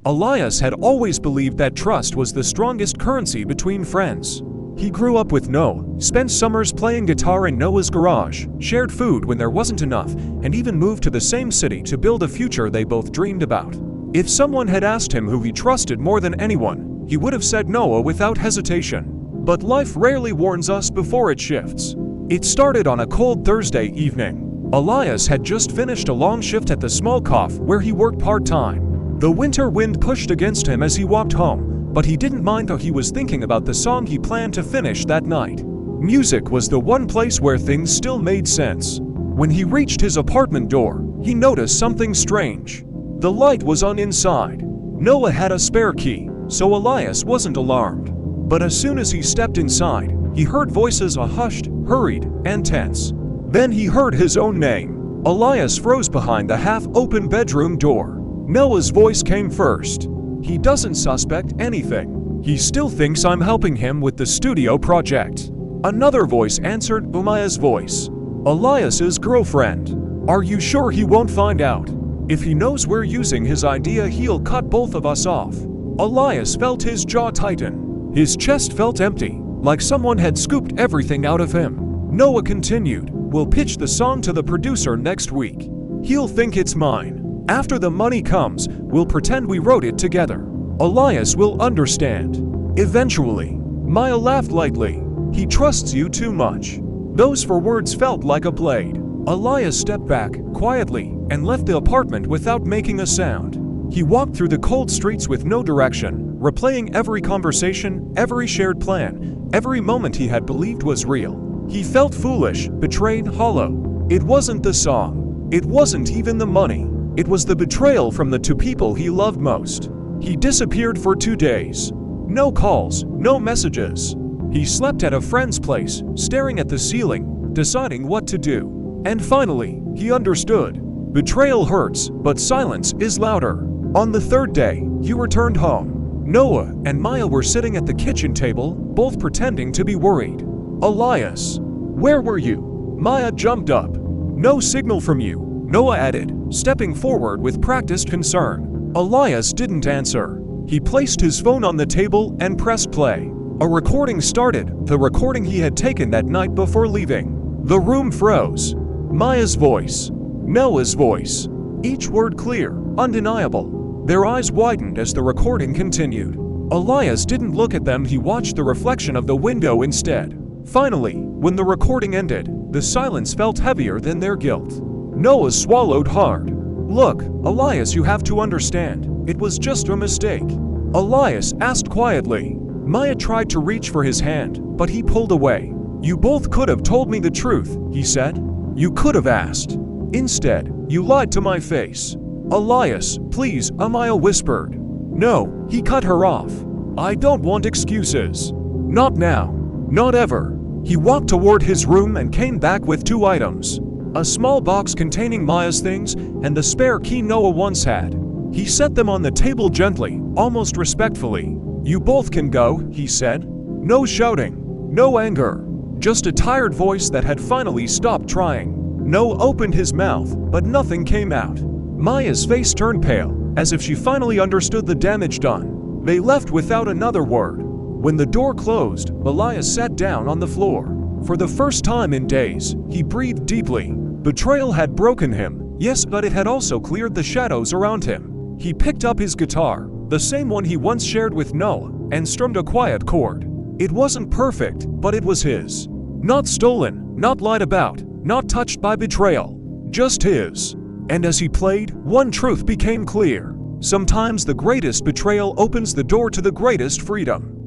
Elias had always believed that trust was the strongest currency between friends. He grew up with Noah, spent summers playing guitar in Noah's garage, shared food when there wasn't enough, and even moved to the same city to build a future they both dreamed about. If someone had asked him who he trusted more than anyone, he would have said Noah without hesitation. But life rarely warns us before it shifts. It started on a cold Thursday evening. Elias had just finished a long shift at the small cafe where he worked part-time. The winter wind pushed against him as he walked home, but he didn't mind though he was thinking about the song he planned to finish that night. Music was the one place where things still made sense. When he reached his apartment door, he noticed something strange. The light was on inside. Noah had a spare key, so Elias wasn't alarmed. But as soon as he stepped inside, he heard voices hushed, hurried, and tense. Then he heard his own name. Elias froze behind the half-open bedroom door. Noah's voice came first. He doesn't suspect anything. He still thinks I'm helping him with the studio project. Another voice answered Elias' voice. Elias's girlfriend. Are you sure he won't find out? If he knows we're using his idea, he'll cut both of us off. Elias felt his jaw tighten. His chest felt empty, like someone had scooped everything out of him. Noah continued, we'll pitch the song to the producer next week. He'll think it's mine. After the money comes, we'll pretend we wrote it together. Elias will understand. Eventually. Maya laughed lightly. He trusts you too much. Those four words felt like a blade. Elias stepped back, quietly, and left the apartment without making a sound. He walked through the cold streets with no direction, replaying every conversation, every shared plan, every moment he had believed was real. He felt foolish, betrayed, hollow. It wasn't the song. It wasn't even the money. It was the betrayal from the two people he loved most. He disappeared for 2 days. No calls, no messages. He slept at a friend's place, staring at the ceiling, deciding what to do. And finally, he understood. Betrayal hurts, but silence is louder. On the 3rd day, he returned home. Noah and Maya were sitting at the kitchen table, both pretending to be worried. Elias, where were you? Maya jumped up. No signal from you, Noah added, stepping forward with practiced concern. Elias didn't answer. He placed his phone on the table and pressed play. A recording started, the recording he had taken that night before leaving. The room froze. Maya's voice. Noah's voice. Each word clear, undeniable. Their eyes widened as the recording continued. Elias didn't look at them, he watched the reflection of the window instead. Finally, when the recording ended, the silence felt heavier than their guilt. Noah swallowed hard. Look, Elias, you have to understand. It was just a mistake. Elias asked quietly. Maya tried to reach for his hand, but he pulled away. You both could have told me the truth, he said. You could have asked. Instead, you lied to my face. Elias, please, Maya whispered. No, he cut her off. I don't want excuses. Not now. Not ever. He walked toward his room and came back with 2 items. A small box containing Maya's things and the spare key Noah once had. He set them on the table gently, almost respectfully. You both can go, he said. No shouting, no anger, just a tired voice that had finally stopped trying. Noah opened his mouth, but nothing came out. Maya's face turned pale, as if she finally understood the damage done. They left without another word. When the door closed, Elias sat down on the floor. For the first time in days, he breathed deeply. Betrayal had broken him, yes, but it had also cleared the shadows around him. He picked up his guitar, the same one he once shared with Noah, and strummed a quiet chord. It wasn't perfect, but it was his. Not stolen, not lied about, not touched by betrayal. Just his. And as he played, one truth became clear. Sometimes the greatest betrayal opens the door to the greatest freedom.